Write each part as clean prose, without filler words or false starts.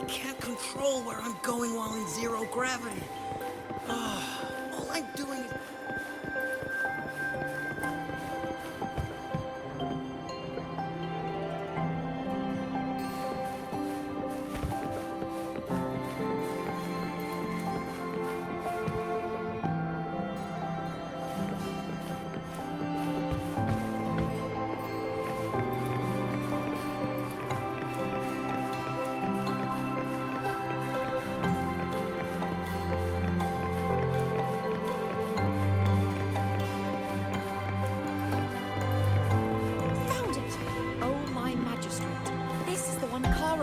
can't control where I'm going while in zero gravity. All I'm doing is...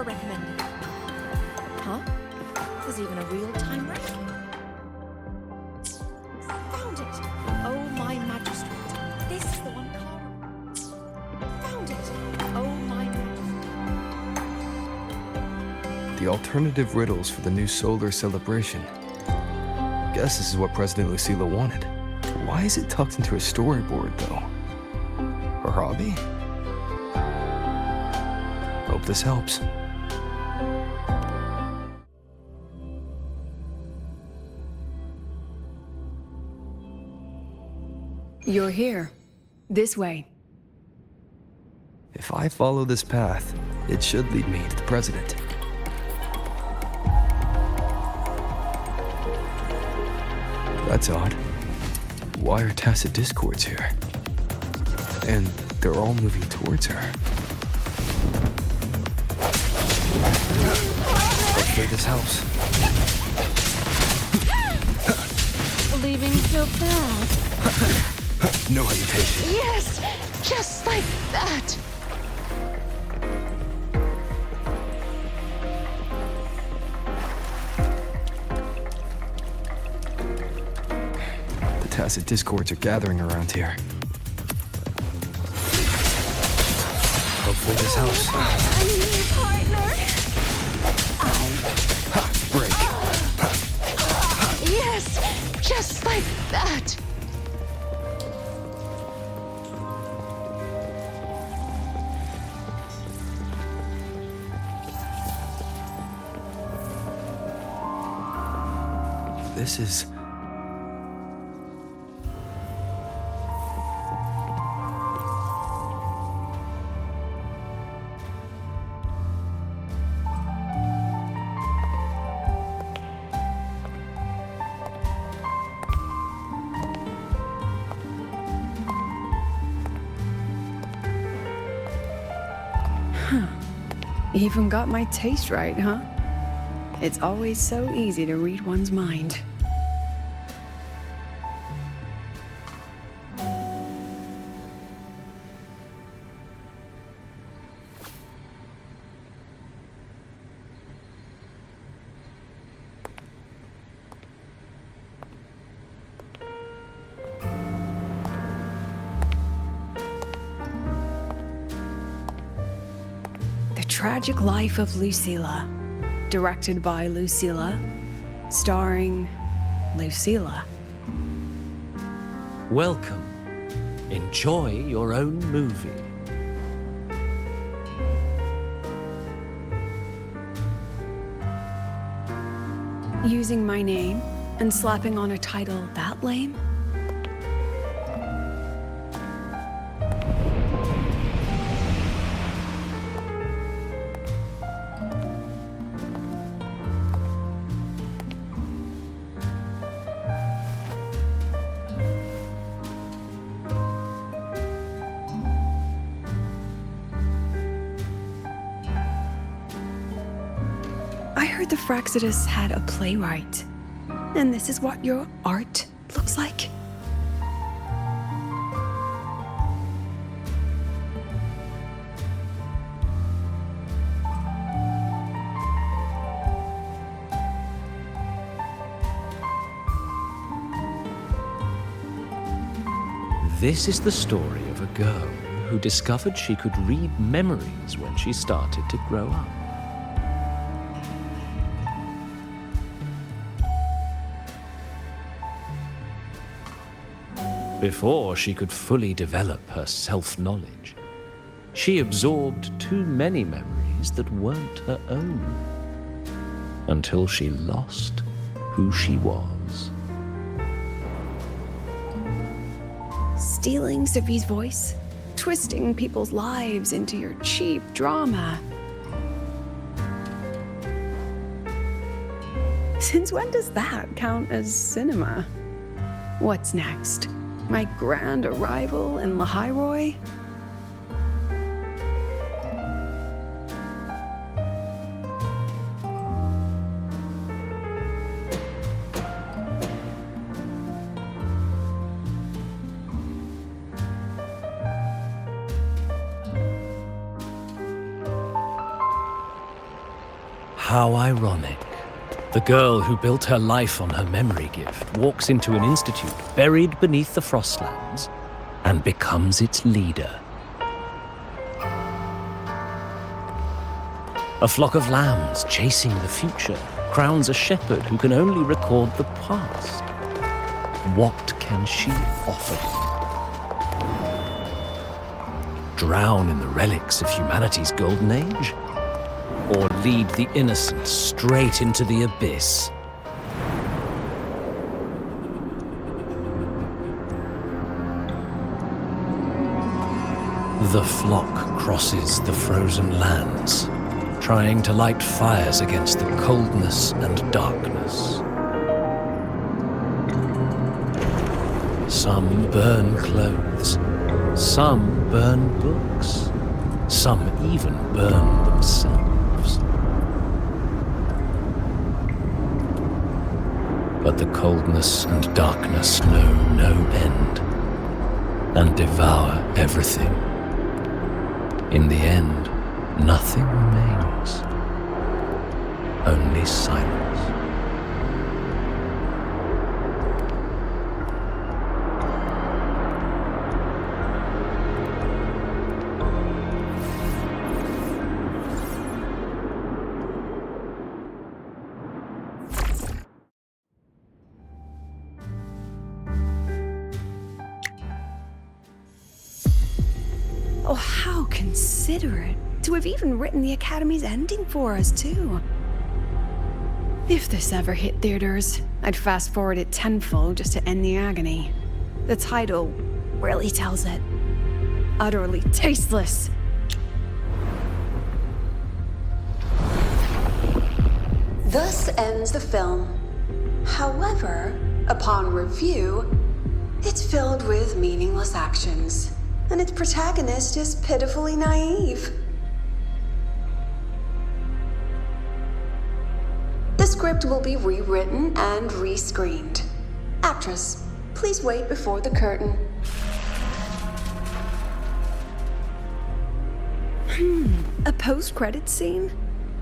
Recommended. Huh? There's even a real-time wreck. Found it! Oh, my magistrate. This is the one car. Found it! Oh, my magistrate. The alternative riddles for the new solar celebration. Guess this is what President Lucilla wanted. Why is it tucked into a storyboard, though? Her hobby? Hope this helps. You're here. This way. If I follow this path, it should lead me to the president. That's odd. Why are tacit discords here? And they're all moving towards her. Hopefully this helps. Leaving so fast. No hesitation. Yes! Just like that! The tacit discords are gathering around here. Hopefully this helps. I need a partner! Break. Yes! Just like that! This is... Even got my taste right, huh? It's always so easy to read one's mind. The Tragic Life of Lucilla. Directed by Lucilla. Starring Lucilla. Welcome. Enjoy your own movie. Using my name and slapping on a title that lame? I heard the Fraxidus had a playwright. And this is what your art looks like? This is the story of a girl who discovered she could read memories when she started to grow up. Before she could fully develop her self-knowledge, she absorbed too many memories that weren't her own. until she lost who she was. Stealing Sophie's voice, twisting people's lives into your cheap drama. Since when does that count as cinema? What's next? My grand arrival in Lahiroy? How ironic. The girl who built her life on her memory gift walks into an institute buried beneath the Frostlands and becomes its leader. A flock of lambs chasing the future crowns a shepherd who can only record the past. What can she offer them? Drown in the relics of humanity's golden age? Or lead the innocent straight into the abyss? The flock crosses the frozen lands, trying to light fires against the coldness and darkness. Some burn clothes, some burn books, some even burn themselves. But the coldness and darkness know no end, and devour everything. In the end, nothing remains, only silence. Oh, how considerate to have even written the Academy's ending for us, too. If this ever hit theaters, I'd fast forward it tenfold just to end the agony. The title really tells it. Utterly tasteless. Thus ends the film. However, upon review, it's filled with meaningless actions, and its protagonist is pitifully naive. The script will be rewritten and rescreened. Actress, please wait before the curtain. A post-credit scene?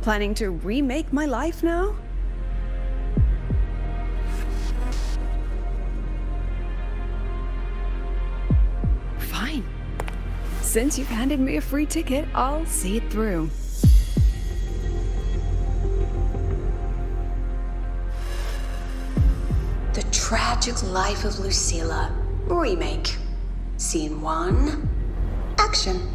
Planning to remake my life now? Fine. Since you've handed me a free ticket, I'll see it through. The Tragic Life of Lucilla. Remake. Scene 1. Action.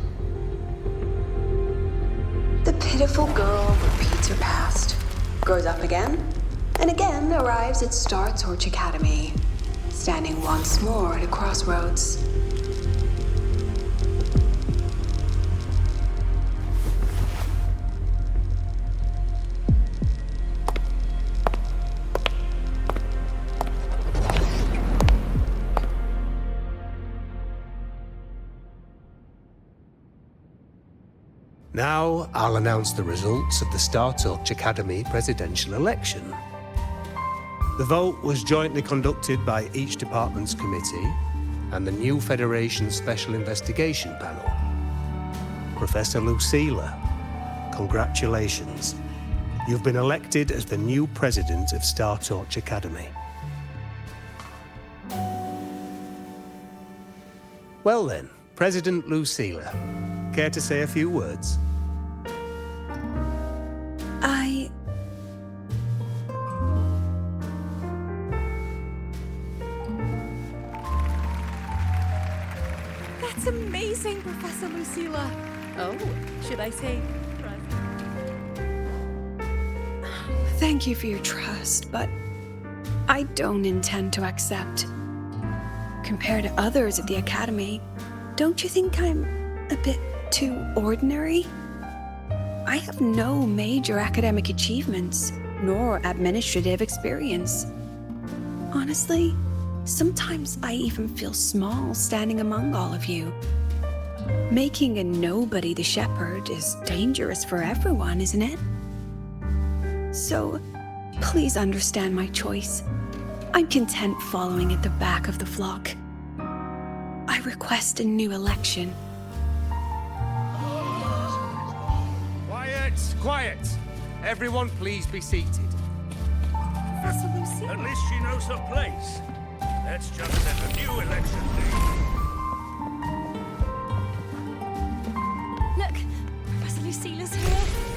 The pitiful girl repeats her past, grows up again, and again arrives at Star Torch Academy, standing once more at a crossroads. Now, I'll announce the results of the Star Torch Academy presidential election. The vote was jointly conducted by each department's committee and the new Federation's Special Investigation Panel. Professor Lucilla, congratulations. You've been elected as the new president of Star Torch Academy. Well then, President Lucilla, care to say a few words? That's amazing, Professor Lucilla. Oh, should I say... Thank you for your trust, but I don't intend to accept. Compared to others at the Academy, don't you think I'm a bit too ordinary? I have no major academic achievements, nor administrative experience. Honestly, sometimes I even feel small standing among all of you. Making a nobody the shepherd is dangerous for everyone, isn't it? So, please understand my choice. I'm content following at the back of the flock. I request a new election. Quiet! Quiet! Everyone please be seated. Professor Lucille. At least she knows her place. Let's just set a new election date. Look, Professor Lucille is here.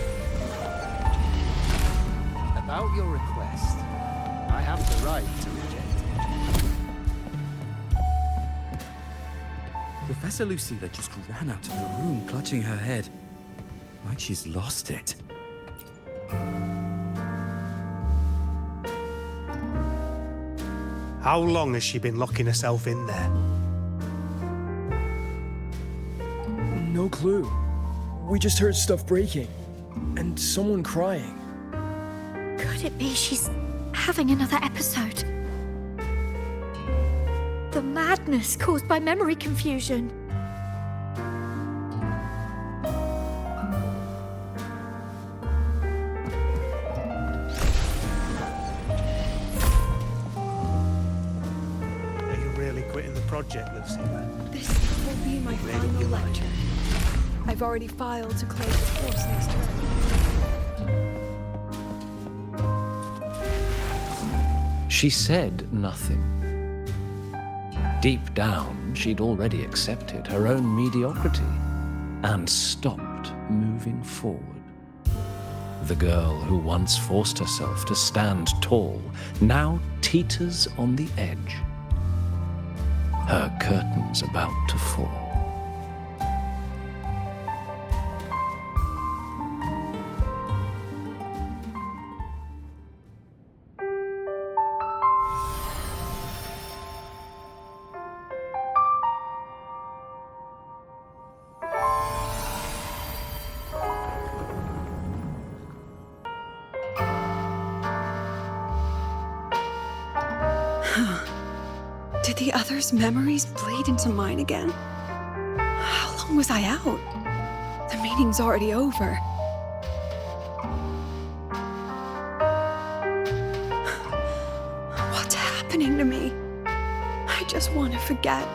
About your request, I have the right to reject it. Professor Lucilla just ran out of the room, clutching her head. Like she's lost it. How long has she been locking herself in there? No clue. We just heard stuff breaking. And someone crying. Could it be she's having another episode? The madness caused by memory confusion. Are you really quitting the project, Lucilla? This will be my final lecture. I've already filed to close the course next term. She said nothing. Deep down, she'd already accepted her own mediocrity and stopped moving forward. The girl who once forced herself to stand tall now teeters on the edge. Her curtain's about to fall. Did the others' memories bleed into mine again? How long was I out? The meeting's already over. What's happening to me? I just want to forget,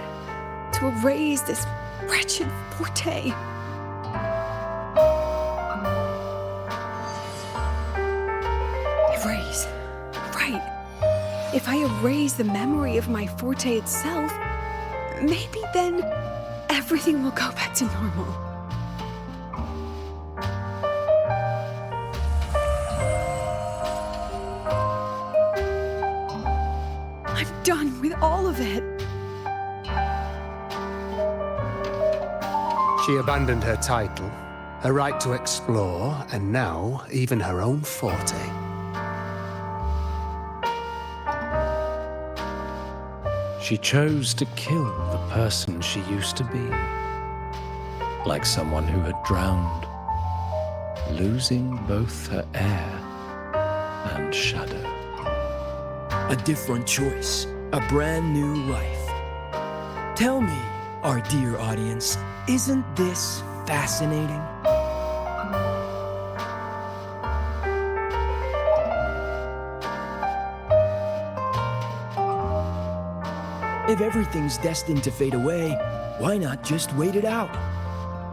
to erase this wretched forte. Erase. Right. If I erase the memory of my forte itself, maybe then everything will go back to normal. I'm done with all of it. She abandoned her title, her right to explore, and now even her own forte. She chose to kill the person she used to be, like someone who had drowned, losing both her air and shadow. A different choice. A brand new life. Tell me, our dear audience, isn't this fascinating? If everything's destined to fade away, why not just wait it out?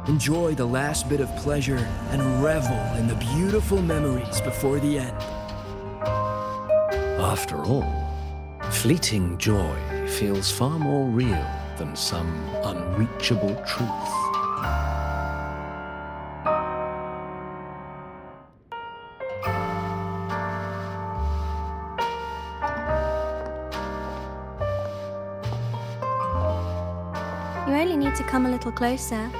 Enjoy the last bit of pleasure and revel in the beautiful memories before the end. After all, fleeting joy feels far more real than some unreachable truth. You only need to come a little closer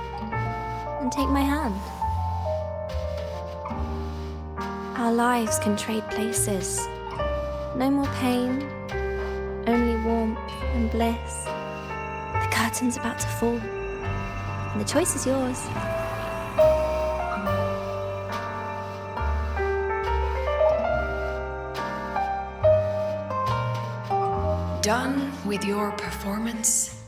and take my hand. Our lives can trade places. No more pain, only warmth and bliss. The curtain's about to fall, and the choice is yours. Done with your performance?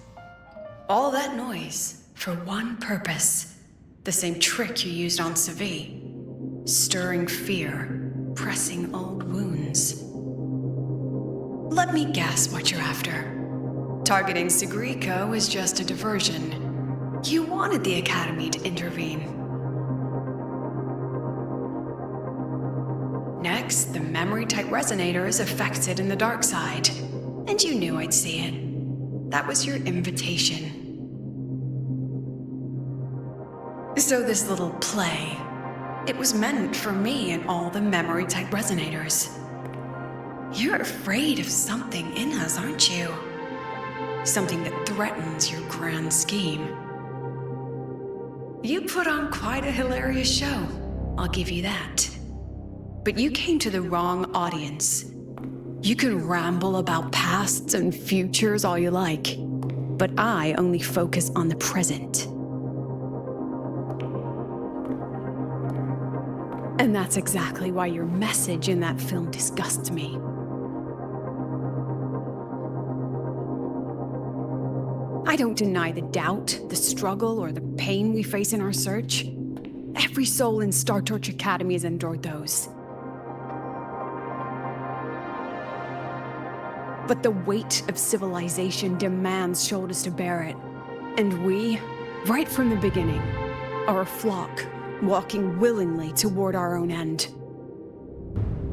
All that noise for one purpose. The same trick you used on Savi. Stirring fear, pressing old wounds. Let me guess what you're after. Targeting Sigrika was just a diversion. You wanted the Academy to intervene. Next, the memory-type resonator is affected in the dark side. And you knew I'd see it. That was your invitation. So this little play, it was meant for me and all the memory-type resonators. You're afraid of something in us, aren't you? Something that threatens your grand scheme. You put on quite a hilarious show, I'll give you that. But you came to the wrong audience. You can ramble about pasts and futures all you like, but I only focus on the present. And that's exactly why your message in that film disgusts me. I don't deny the doubt, the struggle, or the pain we face in our search. Every soul in Star Torch Academy has endured those. But the weight of civilization demands shoulders to bear it. And we, right from the beginning, are a flock, walking willingly toward our own end.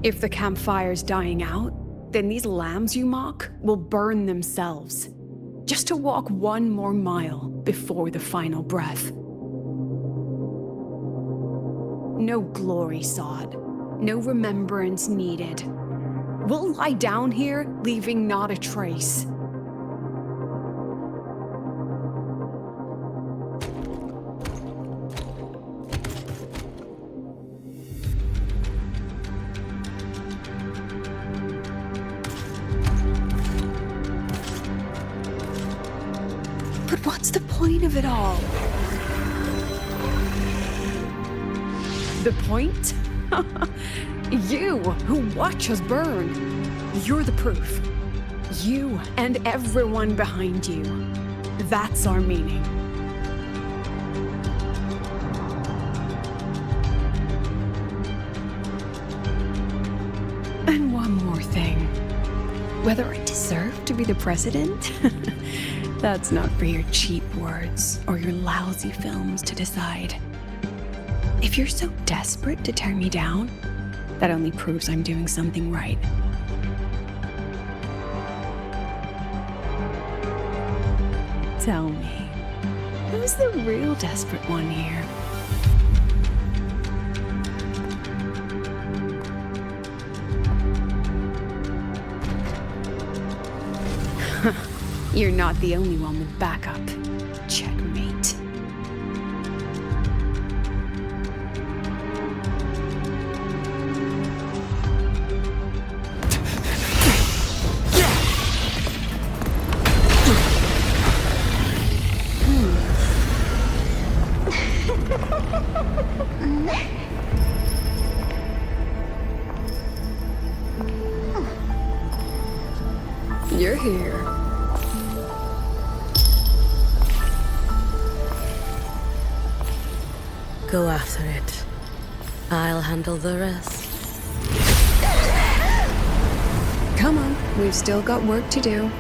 If the campfire's dying out, then these lambs you mock will burn themselves, just to walk one more mile before the final breath. No glory sought, no remembrance needed. We'll lie down here, leaving not a trace. But what's the point of it all? The point? You, who watch us burn. You're the proof. You and everyone behind you. That's our meaning. And one more thing. Whether I deserve to be the president? That's not for your cheap words or your lousy films to decide. If you're so desperate to tear me down, that only proves I'm doing something right. Tell me, who's the real desperate one here? You're not the only one with backup. Checkmate. You're here. Go after it. I'll handle the rest. Come on, we've still got work to do.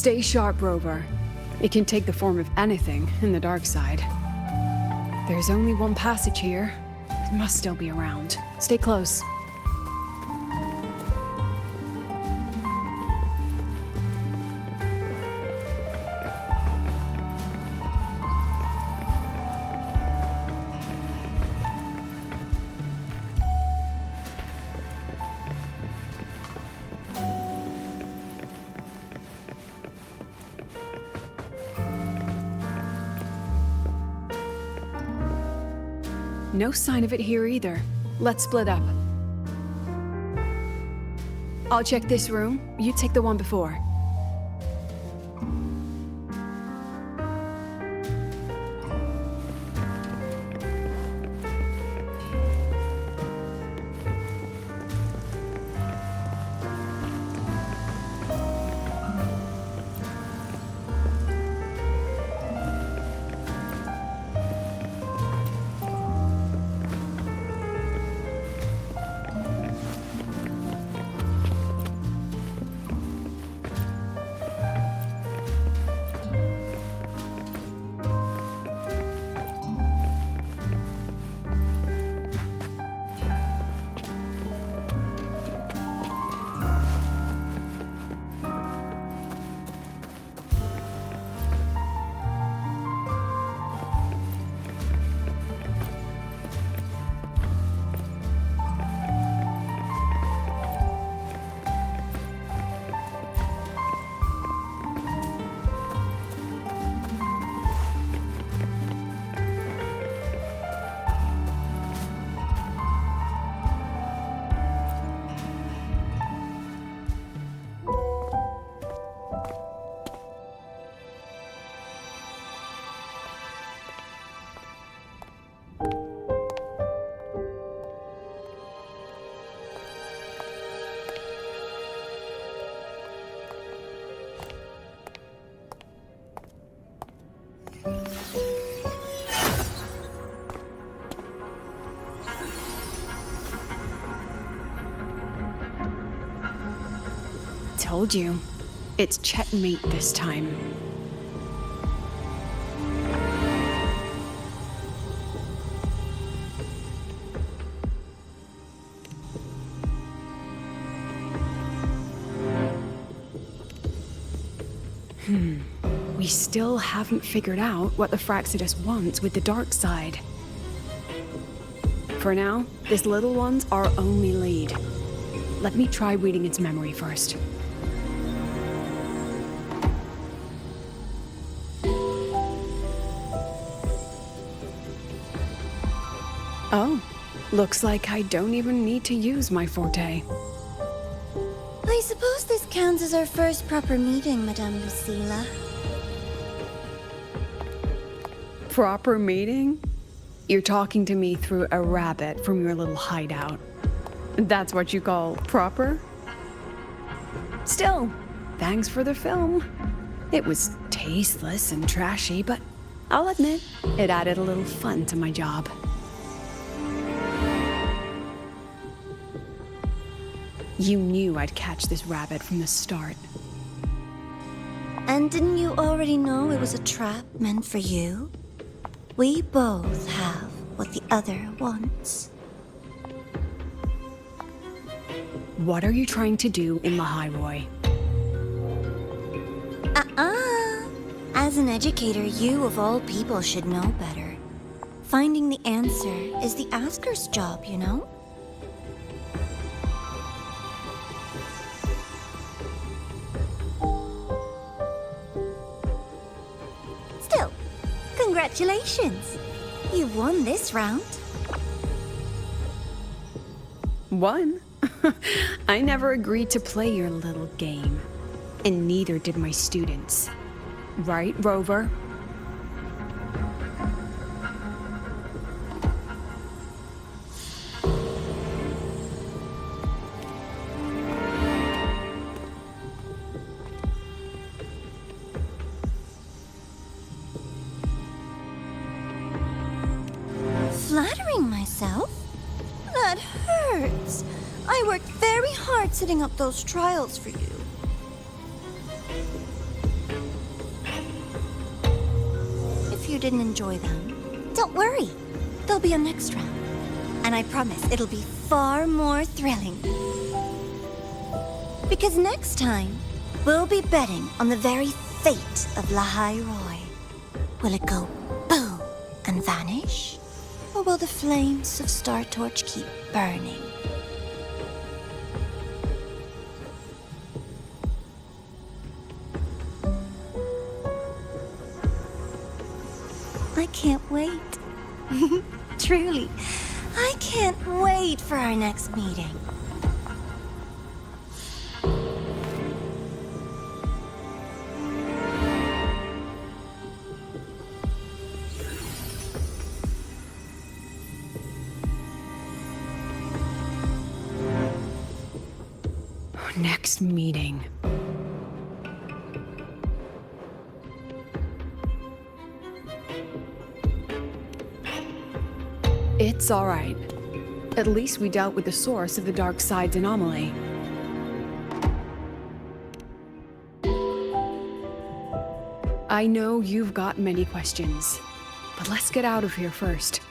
Stay sharp, Rover. It can take the form of anything in the dark side. There's only one passage here. It must still be around. Stay close. No sign of it here either. Let's split up. I'll check this room. You take the one before. Told you. It's checkmate this time. We still haven't figured out what the Fraxidus wants with the dark side. For now, this little one's our only lead. Let me try reading its memory first. Oh, looks like I don't even need to use my forte. I suppose this counts as our first proper meeting, Madame Lucilla. Proper meeting? You're talking to me through a rabbit from your little hideout. That's what you call proper? Still, thanks for the film. It was tasteless and trashy, but I'll admit, it added a little fun to my job. You knew I'd catch this rabbit from the start. And didn't you already know it was a trap meant for you? We both have what the other wants. What are you trying to do in Lahiroy? As an educator, you of all people should know better. Finding the answer is the asker's job, you know? Still, congratulations! You've won this round. Won? I never agreed to play your little game. And neither did my students. Right, Rover? Flattering myself? That hurts. I worked very hard setting up those trials for you. didn't enjoy them, don't worry. There'll be a next round. And I promise it'll be far more thrilling. Because next time, we'll be betting on the very fate of Lahai Roy. Will it go boom and vanish? Or will the flames of Star Torch keep burning? I can't wait. Truly, I can't wait for our next meeting. Next meeting. It's all right. At least we dealt with the source of the dark side's anomaly. I know you've got many questions, but let's get out of here first.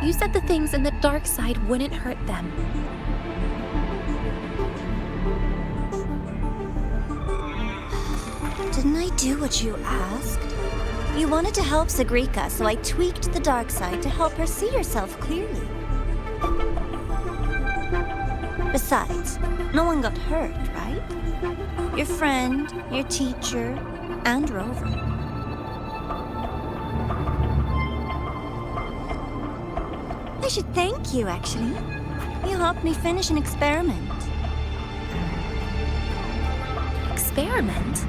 You said the things in the dark side wouldn't hurt them. Didn't I do what you asked? You wanted to help Sagrika, so I tweaked the dark side to help her see herself clearly. Besides, no one got hurt, right? Your friend, your teacher, and Rover. I should thank you, actually. You helped me finish an experiment. Experiment?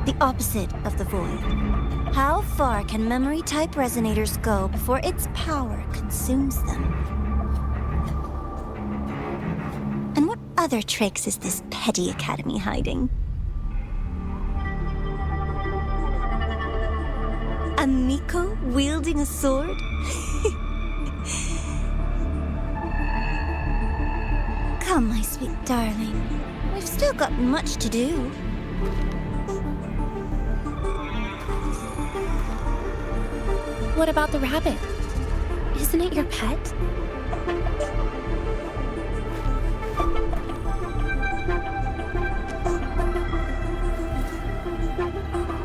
The opposite of the void. How far can memory-type resonators go before its power consumes them? And what other tricks is this petty academy hiding? A Miko wielding a sword? Come, my sweet darling. We've still got much to do. What about the rabbit? Isn't it your pet?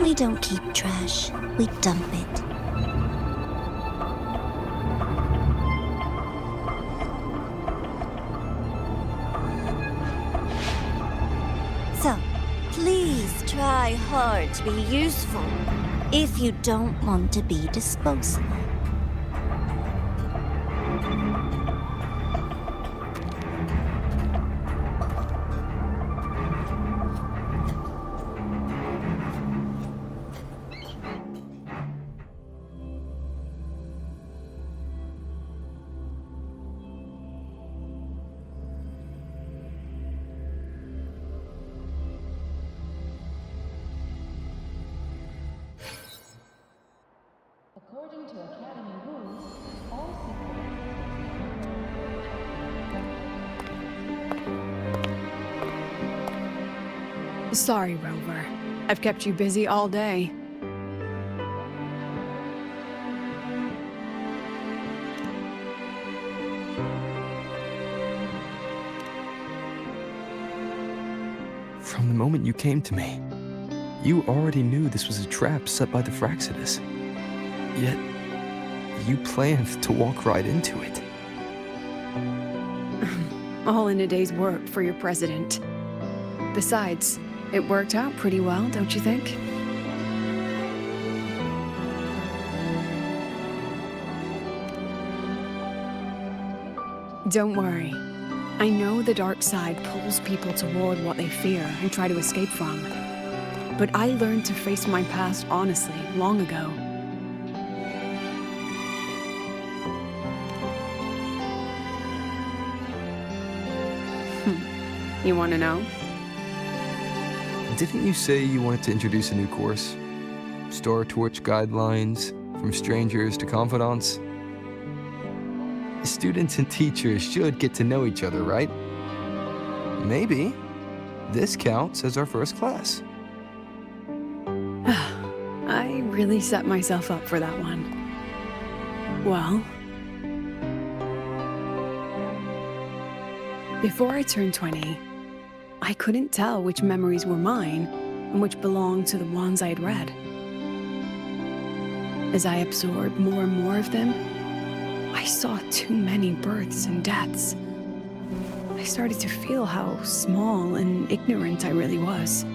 We don't keep trash. We dump it. So, please try hard to be useful if you don't want to be disposable. According to Academy rules, all Sorry, Rover. I've kept you busy all day. From the moment you came to me, you already knew this was a trap set by the Fraxidus. Yet, you planned to walk right into it. All in a day's work for your president. Besides, it worked out pretty well, don't you think? Don't worry. I know the dark side pulls people toward what they fear and try to escape from. But I learned to face my past honestly long ago. You want to know? Didn't you say you wanted to introduce a new course? Star Torch guidelines, from strangers to confidants? Students and teachers should get to know each other, right? Maybe this counts as our first class. I really set myself up for that one. Well, before I turned 20, I couldn't tell which memories were mine and which belonged to the ones I had read. As I absorbed more and more of them, I saw too many births and deaths. I started to feel how small and ignorant I really was.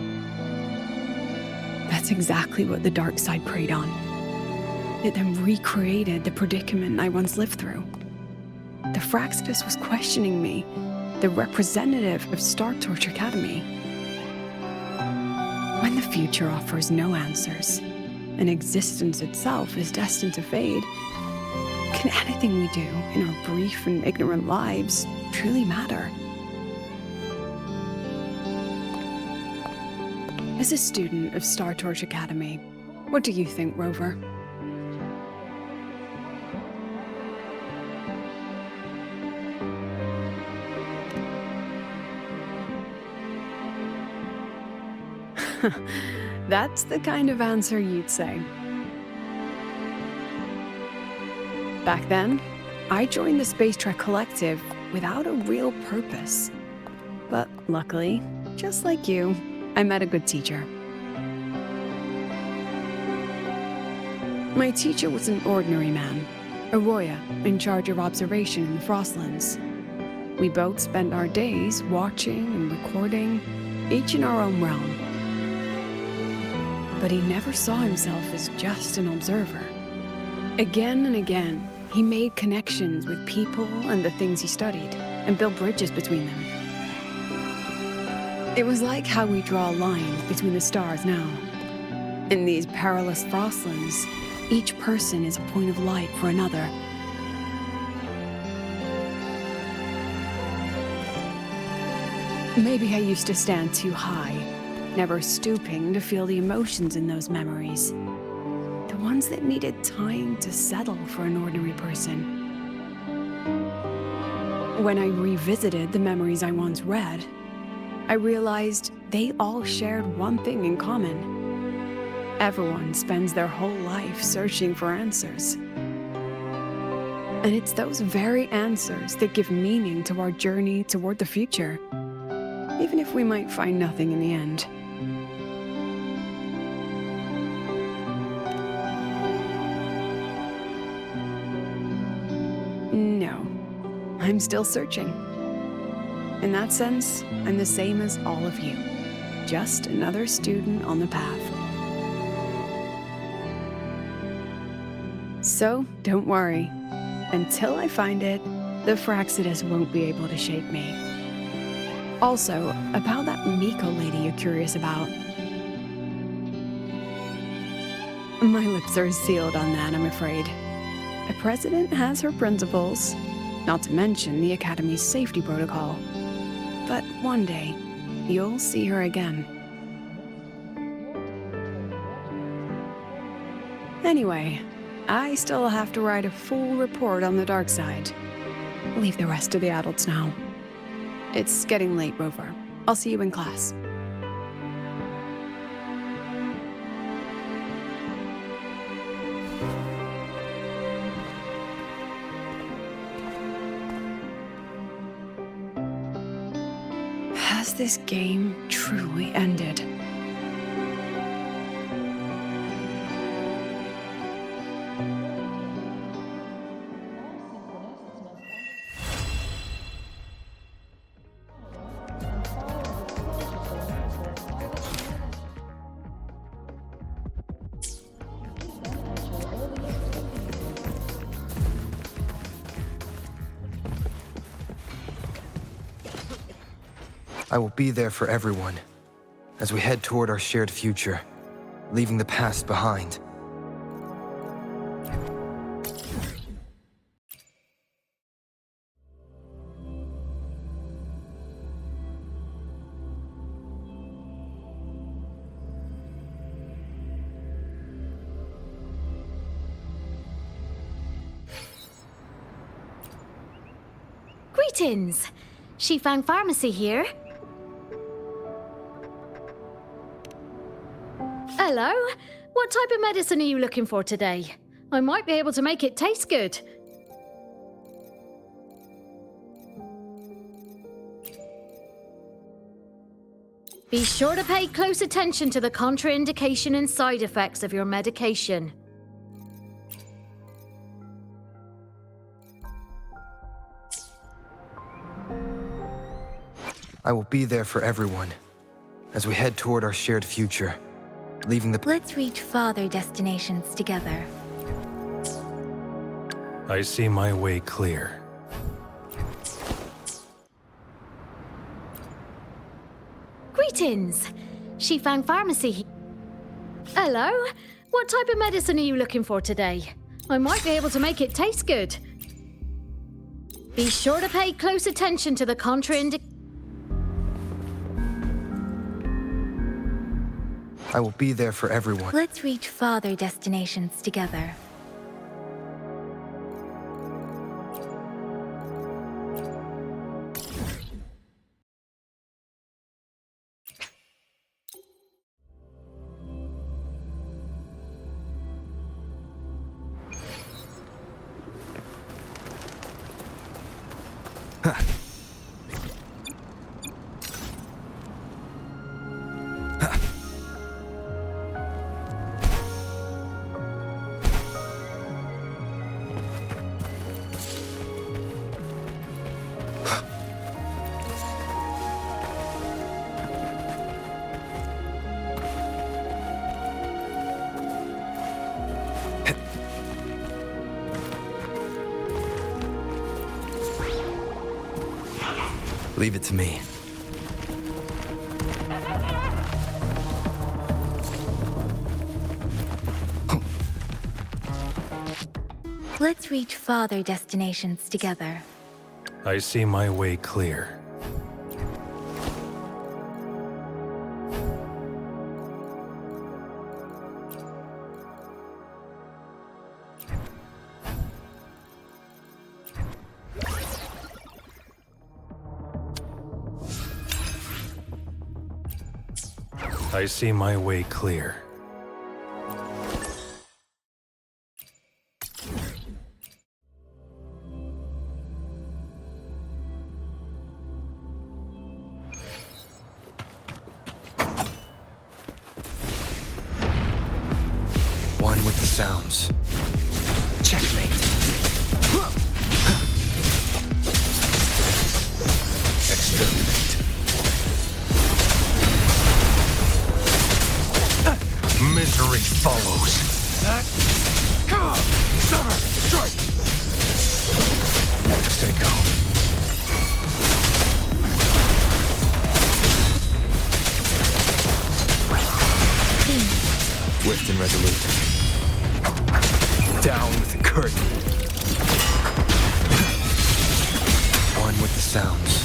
That's exactly what the dark side preyed on. It then recreated the predicament I once lived through. The Fraxidus was questioning me, the representative of Star Torch Academy. When the future offers no answers, and existence itself is destined to fade, can anything we do in our brief and ignorant lives truly matter? As a student of Star Torch Academy, what do you think, Rover? That's the kind of answer you'd say. Back then, I joined the Space Trek Collective without a real purpose. But luckily, just like you, I met a good teacher. My teacher was an ordinary man, Arroya, in charge of observation in the Frostlands. We both spent our days watching and recording, each in our own realm. But he never saw himself as just an observer. Again and again, he made connections with people and the things he studied, and built bridges between them. It was like how we draw lines between the stars now. In these perilous Frostlands, each person is a point of light for another. Maybe I used to stand too high, never stooping to feel the emotions in those memories. The ones that needed time to settle for an ordinary person. When I revisited the memories I once read, I realized they all shared one thing in common. Everyone spends their whole life searching for answers. And it's those very answers that give meaning to our journey toward the future, even if we might find nothing in the end. No, I'm still searching. In that sense, I'm the same as all of you, just another student on the path. So, don't worry. Until I find it, the Fraxidus won't be able to shape me. Also, about that Miko lady you're curious about. My lips are sealed on that, I'm afraid. A president has her principles, not to mention the Academy's safety protocol. But one day, you'll see her again. Anyway, I still have to write a full report on the dark side. Leave the rest to the adults now. It's getting late, Rover. I'll see you in class. Has this game truly ended? I will be there for everyone as we head toward our shared future, leaving the past behind. Greetings! Shifang Pharmacy here. Hello? What type of medicine are you looking for today? I might be able to make it taste good. Be sure to pay close attention to the contraindication and side effects of your medication. I will be there for everyone as we head toward our shared future, leaving the... Let's reach farther destinations together. I see my way clear. Greetings! Shifang Pharmacy. Hello? What type of medicine are you looking for today? I might be able to make it taste good. Be sure to pay close attention to the contraindication. I will be there for everyone. Let's reach farther destinations together. Leave it to me. Let's reach farther destinations together. I see my way clear. I see my way clear. One with the sounds. Checkmate. Exterminate. Misery follows. Stay calm. Swift and resolute. Down with the curtain. One with the sounds.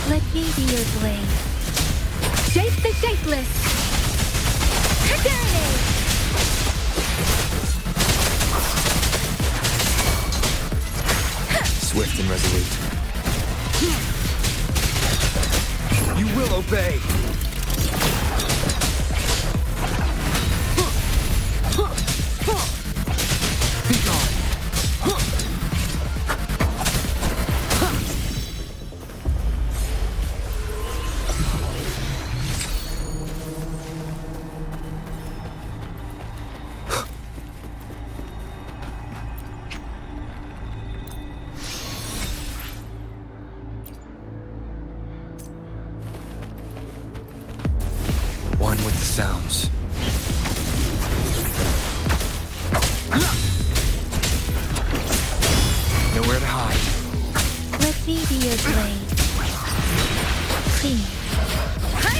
Let me be your blade. Shape the shapeless! Swift and resolute. You will obey. Be gone. One with the sounds. Nowhere to hide. Let me be your blade. Clean. Hi!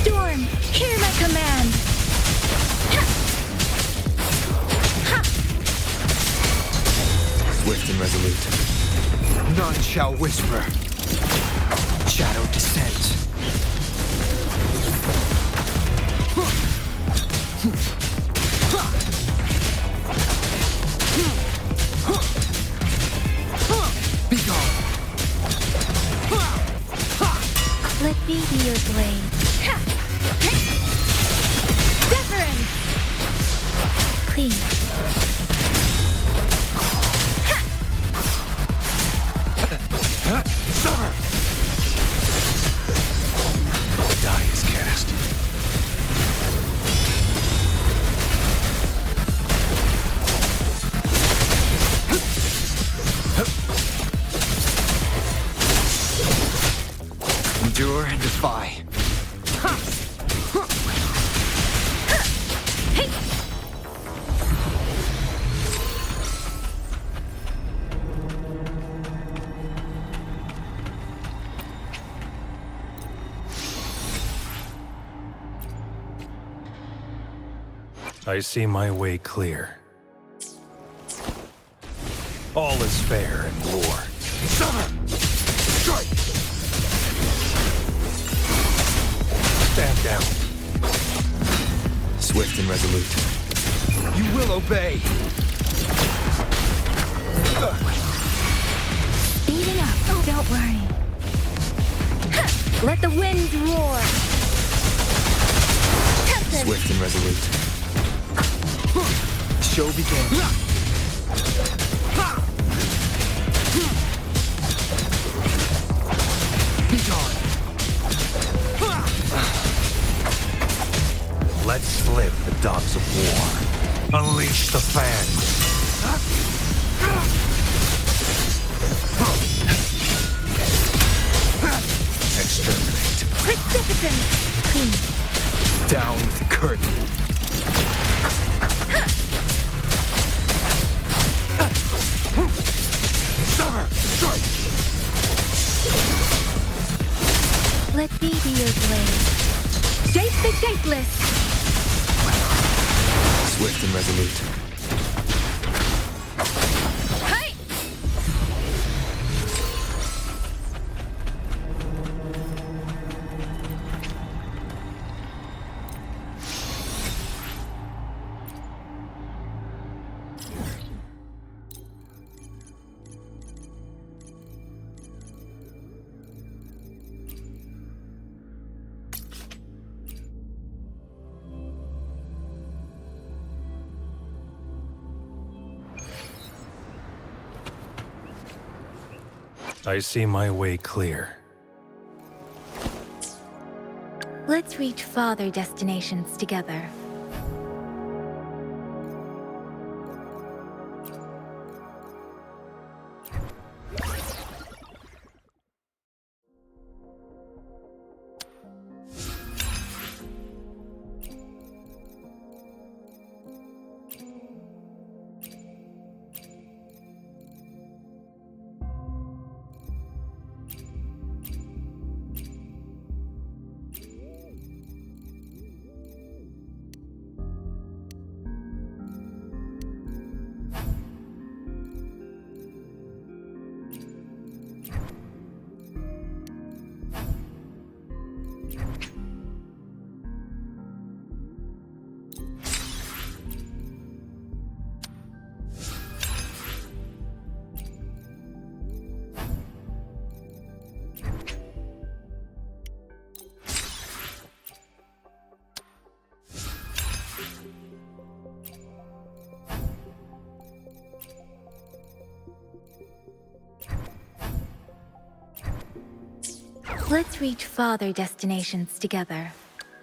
Storm, hear my command! Swift and resolute. None shall whisper. Shadow descends. Be gone. Let me be your blade. Wuthering! Clean. Summer! The die is cast. Endure and defy. I see my way clear. All is fair in war. Summer! Strike! Stand down. Swift and resolute. You will obey! Speeding up. Oh, don't worry. Let the winds roar. Tempest. Swift and resolute. Show begins. Be gone. Let's slip the dogs of war. Unleash the fangs. Exterminate. Precipitant. Clean. Down with the curtain. Summer! Strike! Let me be your blade. Shape the shapeless. Swift and resolute. Hey! I see my way clear. Let's reach farther destinations together. Let's reach farther destinations together.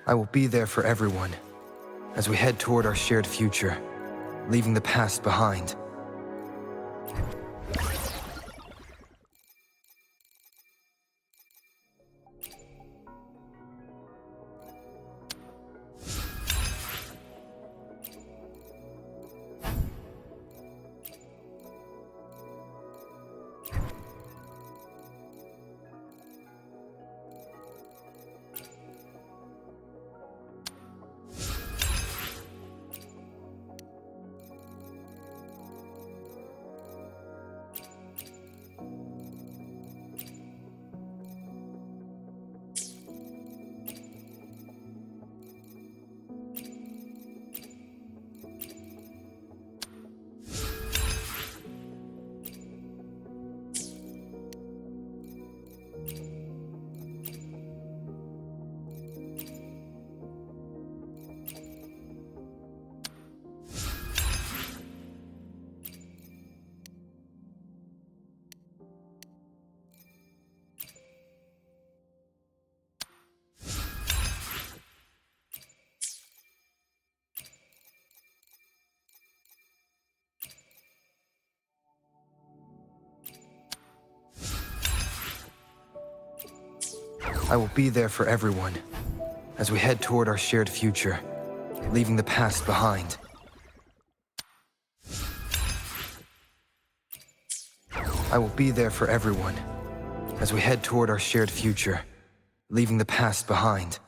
I will be there for everyone as we head toward our shared future, leaving the past behind. I will be there for everyone as we head toward our shared future, leaving the past behind. I will be there for everyone as we head toward our shared future, leaving the past behind.